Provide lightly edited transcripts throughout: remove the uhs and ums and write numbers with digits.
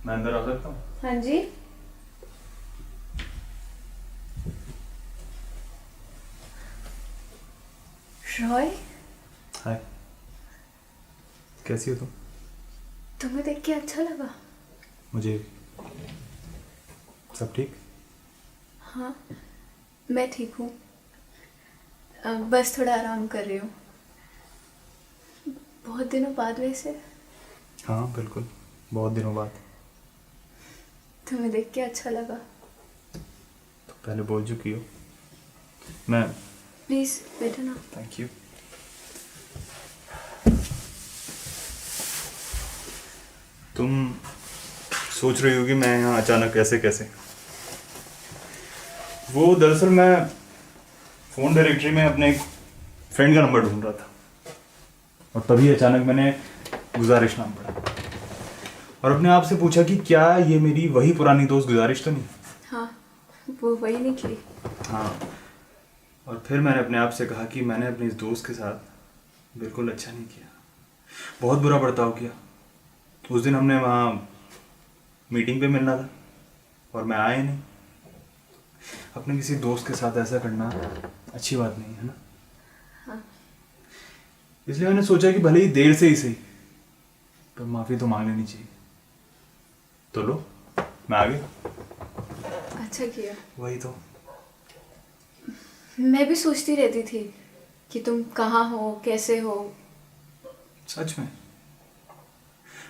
मैं अंदर आ सकता हूँ? हाँ जी। रॉय, हाय, कैसी हो तुम? तुम्हें देख के अच्छा लगा। मुझे सब ठीक? हाँ, मैं ठीक हूँ। बस थोड़ा आराम कर रही हूँ। बहुत दिनों बाद वैसे। हाँ बिल्कुल, बहुत दिनों बाद। तुम्हें देख के अच्छा लगा। तो पहले बोल चुकी हो। मैं प्लीज़ बैठो ना। Thank you. तुम सोच रही हो कि मैं यहाँ अचानक कैसे कैसे। वो दरअसल मैं फ़ोन डायरेक्टरी में अपने एक फ्रेंड का नंबर ढूंढ रहा था और तभी अचानक मैंने गुजारिश नाम पढ़ा और अपने आप से पूछा कि क्या ये मेरी वही पुरानी दोस्त गुजारिश तो नहीं। हाँ, वो वही निकली। हाँ, और फिर मैंने अपने आप से कहा कि मैंने अपने इस दोस्त के साथ बिल्कुल अच्छा नहीं किया, बहुत बुरा बर्ताव किया। उस दिन हमने वहाँ मीटिंग पे मिलना था और मैं आया नहीं। अपने किसी दोस्त के साथ ऐसा करना अच्छी बात नहीं है ना। हाँ। इसलिए मैंने सोचा कि भले ही देर से ही सही, पर माफ़ी तो मांग लेनी चाहिए। तो लो, मैं आ गया। अच्छा किया। वही तो। मैं भी सोचती रहती थी कि तुम कहाँ हो, कैसे हो। सच में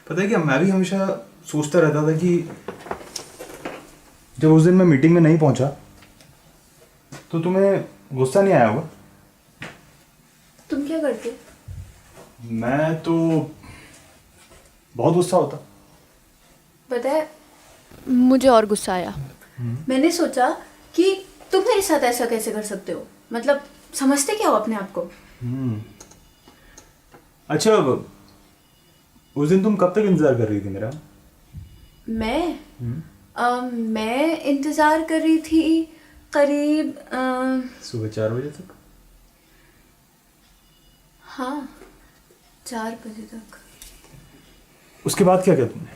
पता है क्या, मैं भी हमेशा सोचता रहता था कि जब उस दिन मैं मीटिंग में नहीं पहुंचा तो तुम्हें गुस्सा नहीं आया होगा। तुम क्या करते? मैं तो बहुत गुस्सा होता। पता है, मुझे और गुस्सा आया। मैंने सोचा कि तुम मेरे साथ ऐसा कैसे कर सकते हो। मतलब समझते क्या हो अपने आप को? अच्छा, उस दिन तुम कब तक इंतजार कर रही थी मेरा? मैं इंतज़ार कर रही थी करीब सुबह 4 बजे तक। हाँ, 4 बजे तक। उसके बाद क्या किया तुमने?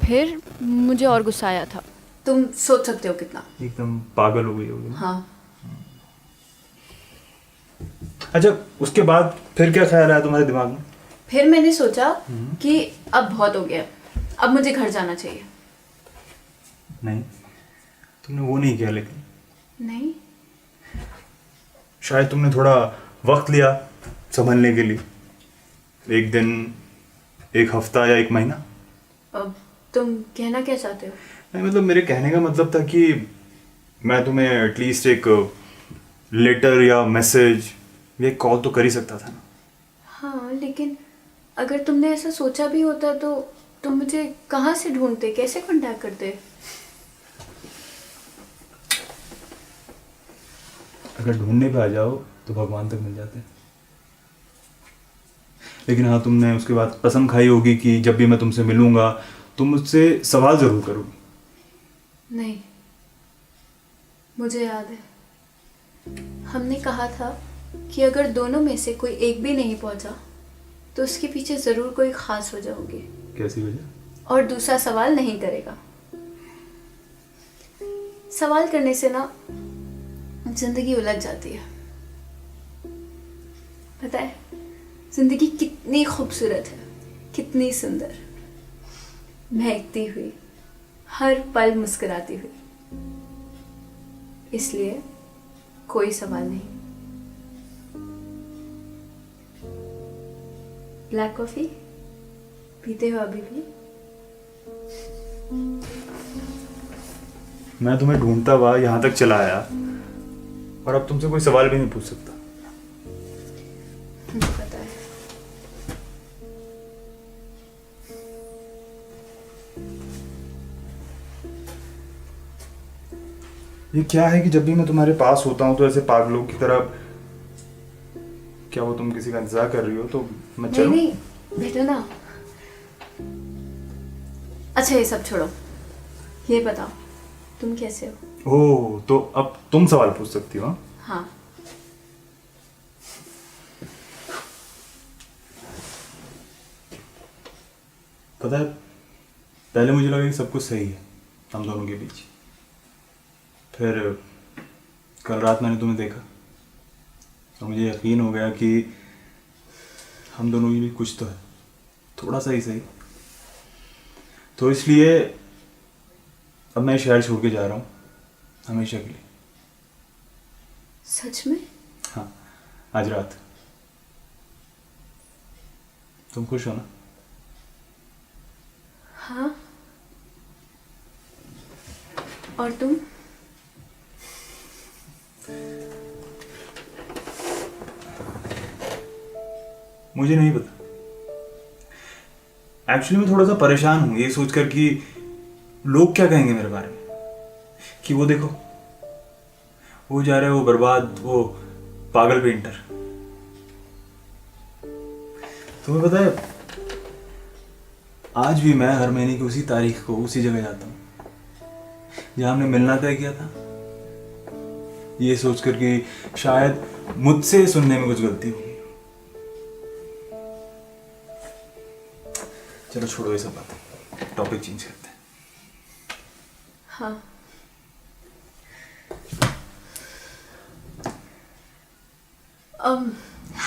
फिर मुझे और गुस्सा आया था। तुम सोच सकते हो कितना। एकदम पागल हो गई होगी ना? हाँ। अच्छा, उसके बाद फिर क्या ख्याल आया तुम्हारे दिमाग में? फिर मैंने सोचा कि अब बहुत हो गया, अब मुझे घर जाना चाहिए। नहीं, तुमने वो नहीं किया। लेकिन नहीं, शायद तुमने थोड़ा वक्त लिया संभलने के लिए। एक दिन, एक हफ्ता या एक महीना। अब तुम कहना क्या चाहते हो? नहीं, मतलब मेरे कहने का मतलब था कि मैं तुम्हें एटलीस्ट एक लेटर या मैसेज या एक कॉल तो कर ही सकता था ना। हाँ, लेकिन अगर तुमने ऐसा सोचा भी होता तो तुम मुझे कहाँ से ढूंढते, कैसे कांटेक्ट करते? अगर ढूंढने पे आ जाओ तो भगवान तक मिल जाते हैं। लेकिन हाँ, तुमने उसके बाद कसम खाई होगी कि जब भी मैं तुमसे मिलूंगा तुम मुझसे सवाल जरूर करोगी। नहीं, मुझे याद है हमने कहा था कि अगर दोनों में से कोई एक भी नहीं पहुंचा तो उसके पीछे जरूर कोई खास वजह होगी। कैसी वजह? और दूसरा सवाल नहीं करेगा। सवाल करने से ना जिंदगी उलझ जाती है। पता है जिंदगी कितनी खूबसूरत है, कितनी सुंदर, महकती हुई, हर पल मुस्कुराती हुई। इसलिए कोई सवाल नहीं। ब्लैक कॉफी पीते हो अभी भी? मैं तुम्हें ढूंढता हुआ यहाँ तक चला आया और अब तुमसे कोई सवाल भी नहीं पूछ सकता। मुझे पता है। ये क्या है कि जब भी मैं तुम्हारे पास होता हूँ तो ऐसे पागलों की तरह, क्या वो तुम किसी का इंतजार कर रही हो तो मैं नहीं चलूं? नहीं, बैठो ना। अच्छा ये सब छोड़ो, ये बताओ तुम कैसे हो? ओह, तो अब तुम सवाल पूछ सकती हो? हाँ? हाँ। पता है, पहले मुझे लगा कि सब कुछ सही है हम दोनों के बीच। फिर कल रात मैंने तुम्हें देखा और मुझे यकीन हो गया कि हम दोनों के बीच कुछ तो है, थोड़ा सा ही सही। तो इसलिए अब मैं शहर छोड़ के जा रहा हूँ हमेशा के लिए। सच में? हाँ, आज रात। तुम खुश हो ना? हाँ। और तुम? मुझे नहीं पता। एक्चुअली मैं थोड़ा सा परेशान हूं ये सोचकर कि लोग क्या कहेंगे मेरे बारे में, कि वो देखो वो जा रहा है, वो बर्बाद, वो पागल पेंटर। तुम्हें पता है आज भी मैं हर महीने की उसी तारीख को उसी जगह जाता हूँ जहां हमने मिलना तय किया था, ये सोचकर कि शायद मुझसे सुनने में कुछ गलती होगी। चलो छोड़ो ये सब बातें, टॉपिक चेंज करते हैं। हाँ।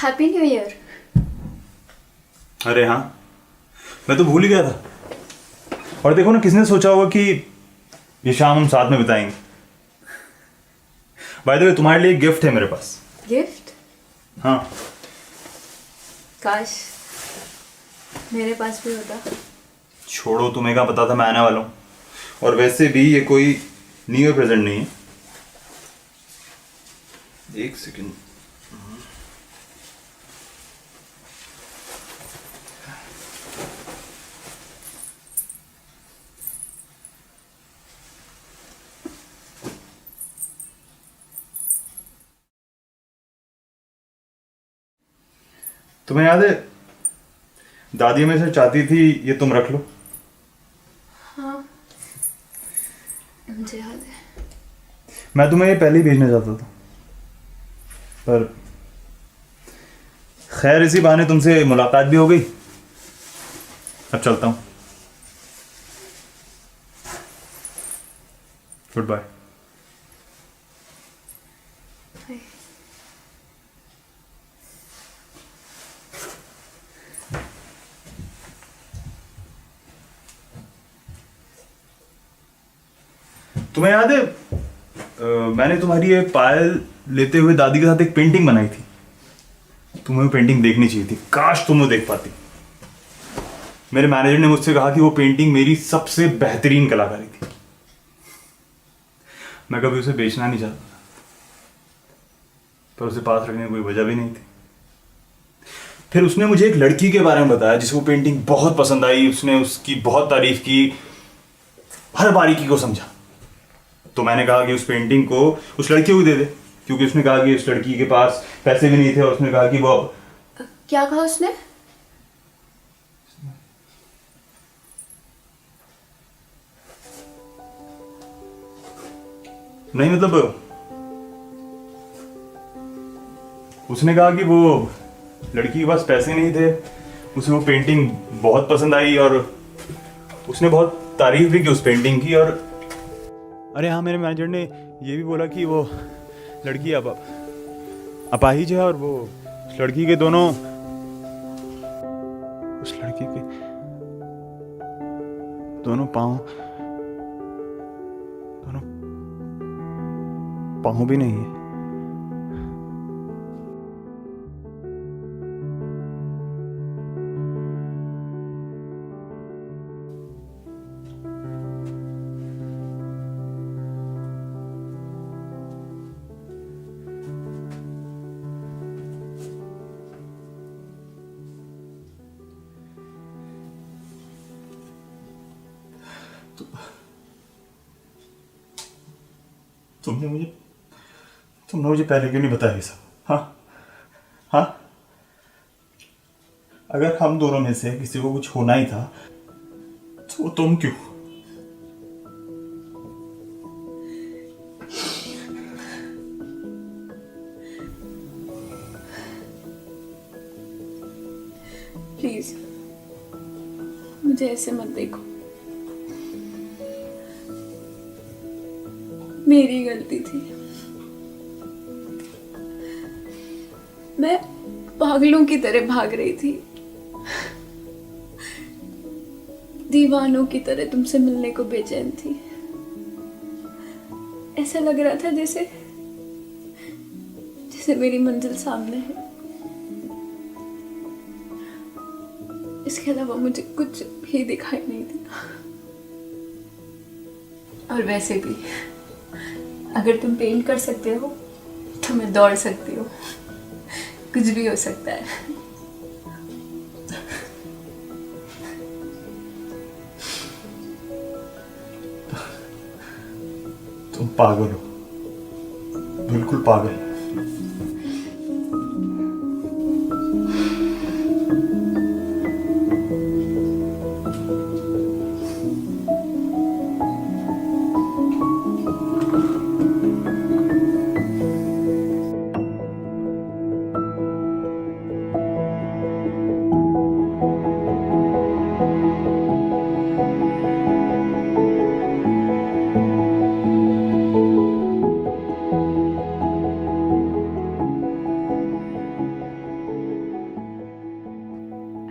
Happy new year. अरे हाँ, मैं तो भूल ही गया था। और देखो ना, किसने सोचा होगा कि ये शाम हम साथ में बिताएंगे। बाय द वे तुम्हारे लिए गिफ्ट है मेरे पास। गिफ्ट? हाँ। काश मेरे पास भी होता। छोड़ो, तुम्हें क्या पता था मैं आने वाला हूँ। और वैसे भी ये कोई न्यू ईयर प्रेजेंट नहीं है। एक सेकंड। तुम्हें याद है दादी में से चाहती थी ये तुम रख लो। हाँ, मुझे याद है। मैं तुम्हें ये पहले ही भेजना चाहता था, पर खैर इसी बहाने तुमसे मुलाकात भी हो गई। अब चलता हूँ। Goodbye. तुम्हें याद है मैंने तुम्हारी ये पायल लेते हुए दादी के साथ एक पेंटिंग बनाई थी। तुम्हें वो पेंटिंग देखनी चाहिए थी, काश तुम वो देख पाती। मेरे मैनेजर ने मुझसे कहा कि वो पेंटिंग मेरी सबसे बेहतरीन कलाकारी थी। मैं कभी उसे बेचना नहीं चाहता, पर उसे पास रखने की कोई वजह भी नहीं थी। फिर उसने मुझे एक लड़की के बारे में बताया जिसको पेंटिंग बहुत पसंद आई। उसने उसकी बहुत तारीफ की, हर बारीकी को समझा। तो मैंने कहा कि उस पेंटिंग को उस लड़की को दे दे, क्योंकि उसने कहा कि उस लड़की के पास पैसे भी नहीं थे और उसने कहा कि वो क्या कहा उसने? नहीं, मतलब उसने कहा कि वो लड़की के पास पैसे नहीं थे, उसे वो पेंटिंग बहुत पसंद आई और उसने बहुत तारीफ भी की उस पेंटिंग की। और अरे हाँ, मेरे मैनेजर ने ये भी बोला कि वो लड़की अब अपाहिज है और वो उस लड़की के दोनों पाँव भी नहीं है। तुमने मुझे पहले क्यों नहीं बताया ये सब? हाँ हाँ, अगर हम दोनों में से किसी को कुछ होना ही था तो तुम क्यों? प्लीज मुझे ऐसे मत देखो। मेरी गलती थी। मैं पागलों की तरह भाग रही थी, दीवानों की तरह तुमसे मिलने को बेचैन थी। ऐसा लग रहा था जैसे जैसे मेरी मंजिल सामने है, इसके अलावा मुझे कुछ भी दिखाई नहीं दिया। और वैसे भी अगर तुम पेंट कर सकते हो तो मैं दौड़ सकती हूँ, कुछ भी हो सकता है। तुम पागल हो, बिल्कुल पागल।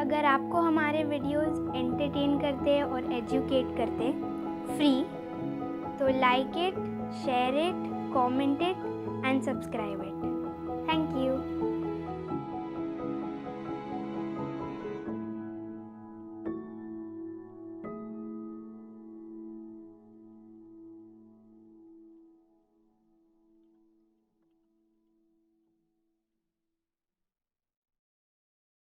अगर आपको हमारे वीडियोस एंटरटेन करते और एजुकेट करते फ्री, तो like it, share it, comment it and subscribe it.